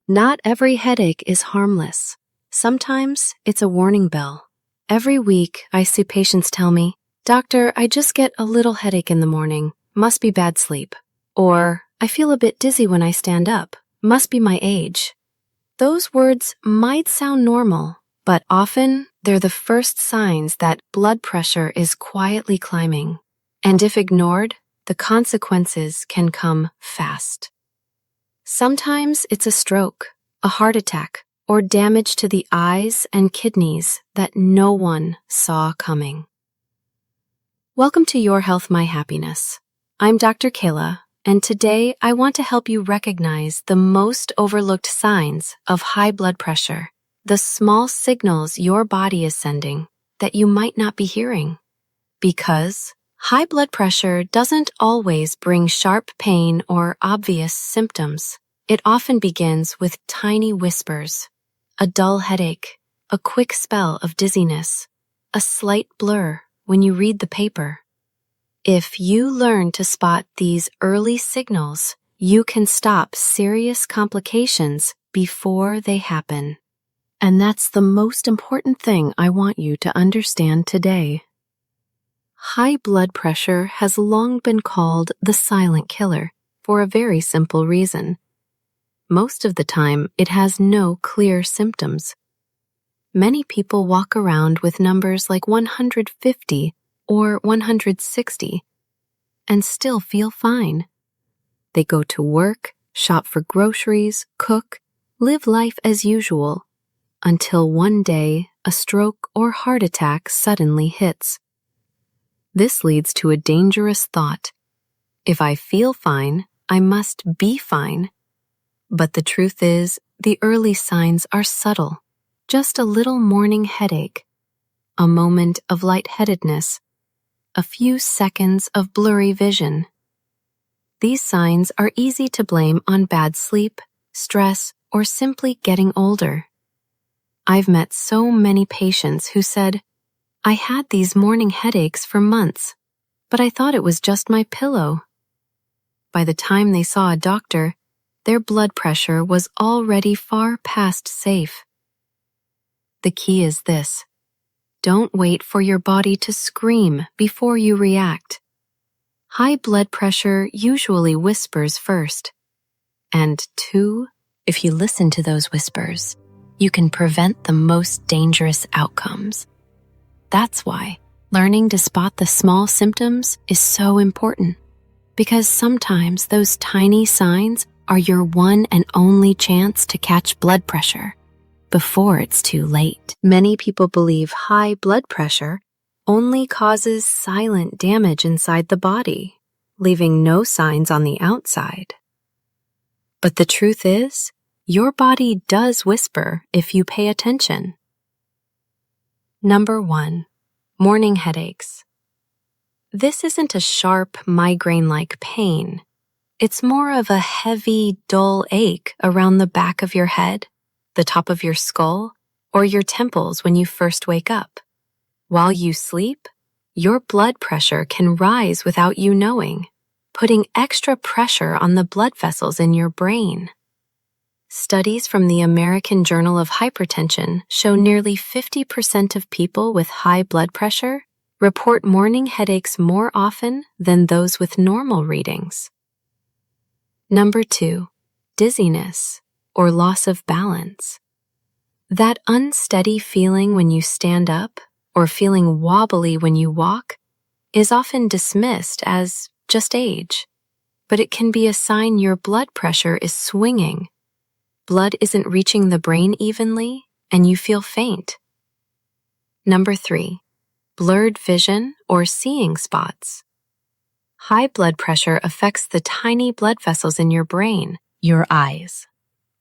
Not every headache is harmless. Sometimes it's a warning bell. Every week, I see patients tell me, "Doctor, I just get a little headache in the morning. Must be bad sleep." Or, "I feel a bit dizzy when I stand up. Must be my age." Those words might sound normal, but often they're the first signs that blood pressure is quietly climbing. And if ignored, the consequences can come fast. Sometimes it's a stroke, a heart attack, or damage to the eyes and kidneys that no one saw coming. Welcome to Your Health, My Happiness. I'm Dr. Kela, and today I want to help you recognize the most overlooked signs of high blood pressure, the small signals your body is sending that you might not be hearing. Because high blood pressure doesn't always bring sharp pain or obvious symptoms. It often begins with tiny whispers, a dull headache, a quick spell of dizziness, a slight blur when you read the paper. If you learn to spot these early signals, you can stop serious complications before they happen. And that's the most important thing I want you to understand today. High blood pressure has long been called the silent killer for a very simple reason. Most of the time, it has no clear symptoms. Many people walk around with numbers like 150 or 160 and still feel fine. They go to work, shop for groceries, cook, live life as usual, until one day a stroke or heart attack suddenly hits. This leads to a dangerous thought. If I feel fine, I must be fine. But the truth is, the early signs are subtle. Just a little morning headache, a moment of lightheadedness, a few seconds of blurry vision. These signs are easy to blame on bad sleep, stress, or simply getting older. I've met so many patients who said, "I had these morning headaches for months, but I thought it was just my pillow." By the time they saw a doctor, their blood pressure was already far past safe. The key is this: don't wait for your body to scream before you react. High blood pressure usually whispers first. And two, if you listen to those whispers, you can prevent the most dangerous outcomes. That's why learning to spot the small symptoms is so important, because sometimes those tiny signs are your one and only chance to catch blood pressure before it's too late. Many people believe high blood pressure only causes silent damage inside the body, leaving no signs on the outside. But the truth is, your body does whisper if you pay attention. Number 1, morning headaches. This isn't a sharp migraine-like pain. It's more of a heavy, dull ache around the back of your head, the top of your skull, or your temples when you first wake up. While you sleep, your blood pressure can rise without you knowing, putting extra pressure on the blood vessels in your brain. Studies from the American Journal of Hypertension show nearly 50% of people with high blood pressure report morning headaches more often than those with normal readings. Number 2, dizziness or loss of balance. That unsteady feeling when you stand up or feeling wobbly when you walk is often dismissed as just age, but it can be a sign your blood pressure is swinging. Blood isn't reaching the brain evenly, and you feel faint. Number 3, blurred vision or seeing spots. High blood pressure affects the tiny blood vessels in your brain, your eyes.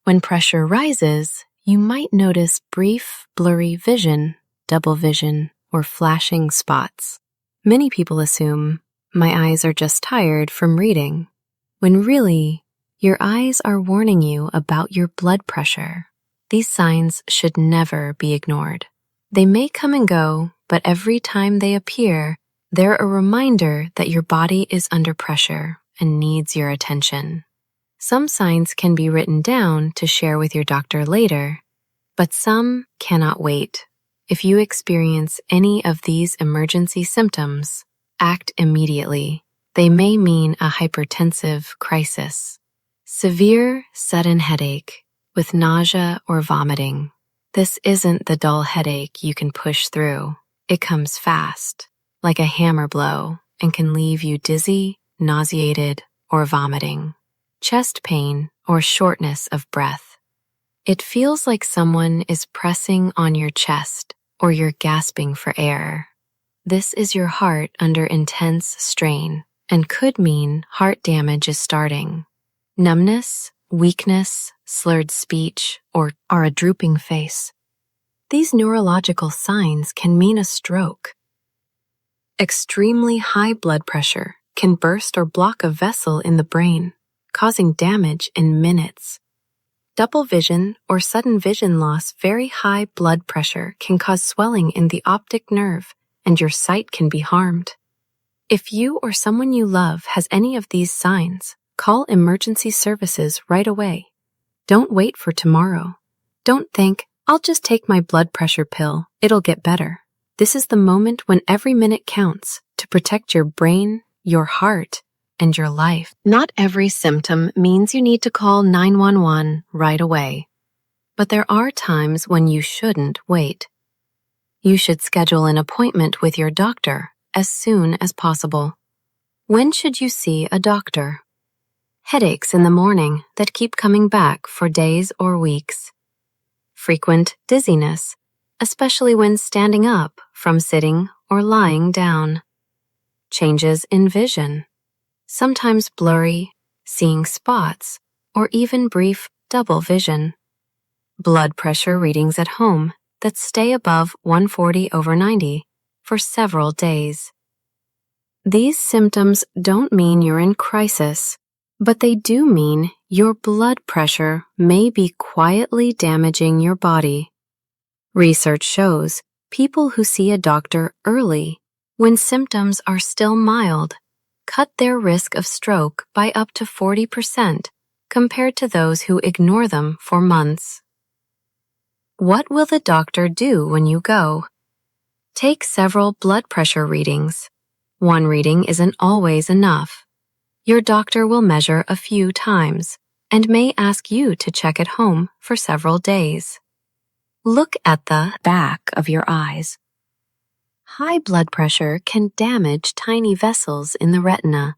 When pressure rises, you might notice brief, blurry vision, double vision, or flashing spots. Many people assume, "My eyes are just tired from reading," when really, your eyes are warning you about your blood pressure. These signs should never be ignored. They may come and go, but every time they appear, they're a reminder that your body is under pressure and needs your attention. Some signs can be written down to share with your doctor later, but some cannot wait. If you experience any of these emergency symptoms, act immediately. They may mean a hypertensive crisis. Severe, sudden headache with nausea or vomiting. This isn't the dull headache you can push through. It comes fast, like a hammer blow, and can leave you dizzy, nauseated, or vomiting. Chest pain or shortness of breath. It feels like someone is pressing on your chest or you're gasping for air. This is your heart under intense strain and could mean heart damage is starting. Numbness, weakness, slurred speech, or a drooping face. These neurological signs can mean a stroke. Extremely high blood pressure can burst or block a vessel in the brain, causing damage in minutes. Double vision or sudden vision loss, very high blood pressure can cause swelling in the optic nerve, and your sight can be harmed. If you or someone you love has any of these signs, call emergency services right away. Don't wait for tomorrow. Don't think, I'll just take my blood pressure pill, it'll get better. This is the moment when every minute counts to protect your brain, your heart, and your life. Not every symptom means you need to call 911 right away. But there are times when you shouldn't wait. You should schedule an appointment with your doctor as soon as possible. When should you see a doctor? Headaches in the morning that keep coming back for days or weeks. Frequent dizziness, especially when standing up from sitting or lying down. Changes in vision. Sometimes blurry, seeing spots, or even brief double vision. Blood pressure readings at home that stay above 140/90 for several days. These symptoms don't mean you're in crisis, but they do mean your blood pressure may be quietly damaging your body. Research shows people who see a doctor early, when symptoms are still mild, cut their risk of stroke by up to 40% compared to those who ignore them for months. What will the doctor do when you go? Take several blood pressure readings. One reading isn't always enough. Your doctor will measure a few times and may ask you to check at home for several days. Look at the back of your eyes. High blood pressure can damage tiny vessels in the retina.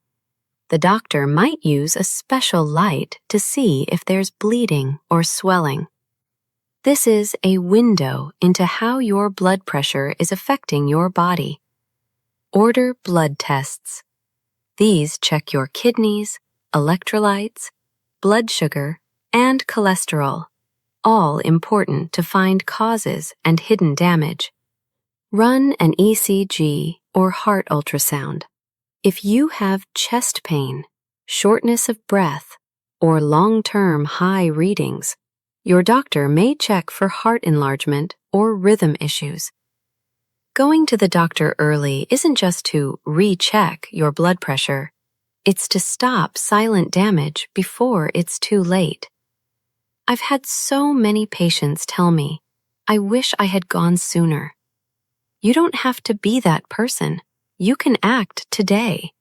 The doctor might use a special light to see if there's bleeding or swelling. This is a window into how your blood pressure is affecting your body. Order blood tests. These check your kidneys, electrolytes, blood sugar, and cholesterol, all important to find causes and hidden damage. Run an ECG or heart ultrasound. If you have chest pain, shortness of breath, or long-term high readings, your doctor may check for heart enlargement or rhythm issues. Going to the doctor early isn't just to recheck your blood pressure, it's to stop silent damage before it's too late. I've had so many patients tell me, I wish I had gone sooner. You don't have to be that person. You can act today.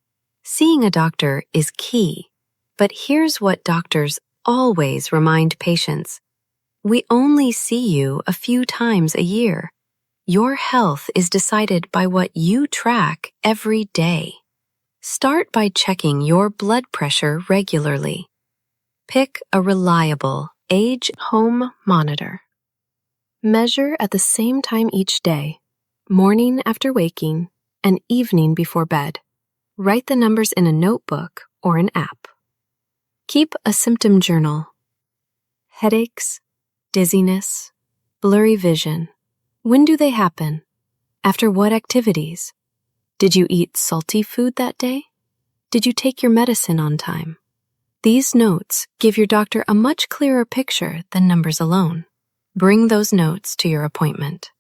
Seeing a doctor is key, but here's what doctors always remind patients. We only see you a few times a year. Your health is decided by what you track every day. Start by checking your blood pressure regularly. Pick a reliable age-home monitor. Measure at the same time each day, morning after waking, and evening before bed. Write the numbers in a notebook or an app. Keep a symptom journal. Headaches, dizziness, blurry vision. When do they happen? After what activities? Did you eat salty food that day? Did you take your medicine on time? These notes give your doctor a much clearer picture than numbers alone. Bring those notes to your appointment.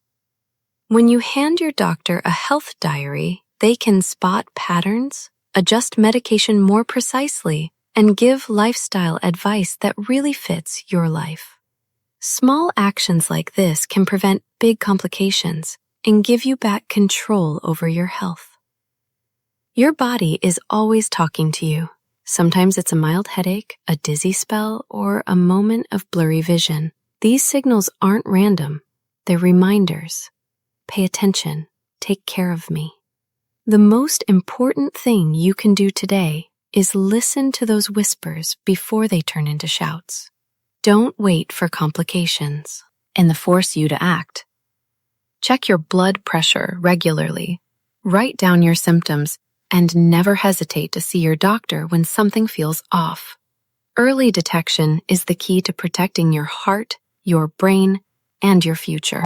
When you hand your doctor a health diary, they can spot patterns, adjust medication more precisely, and give lifestyle advice that really fits your life. Small actions like this can prevent big complications and give you back control over your health. Your body is always talking to you. Sometimes it's a mild headache, a dizzy spell, or a moment of blurry vision. These signals aren't random. They're reminders. Pay attention. Take care of me. The most important thing you can do today is listen to those whispers before they turn into shouts. Don't wait for complications and they force you to act. Check your blood pressure regularly. Write down your symptoms and never hesitate to see your doctor when something feels off. Early detection is the key to protecting your heart, your brain, and your future.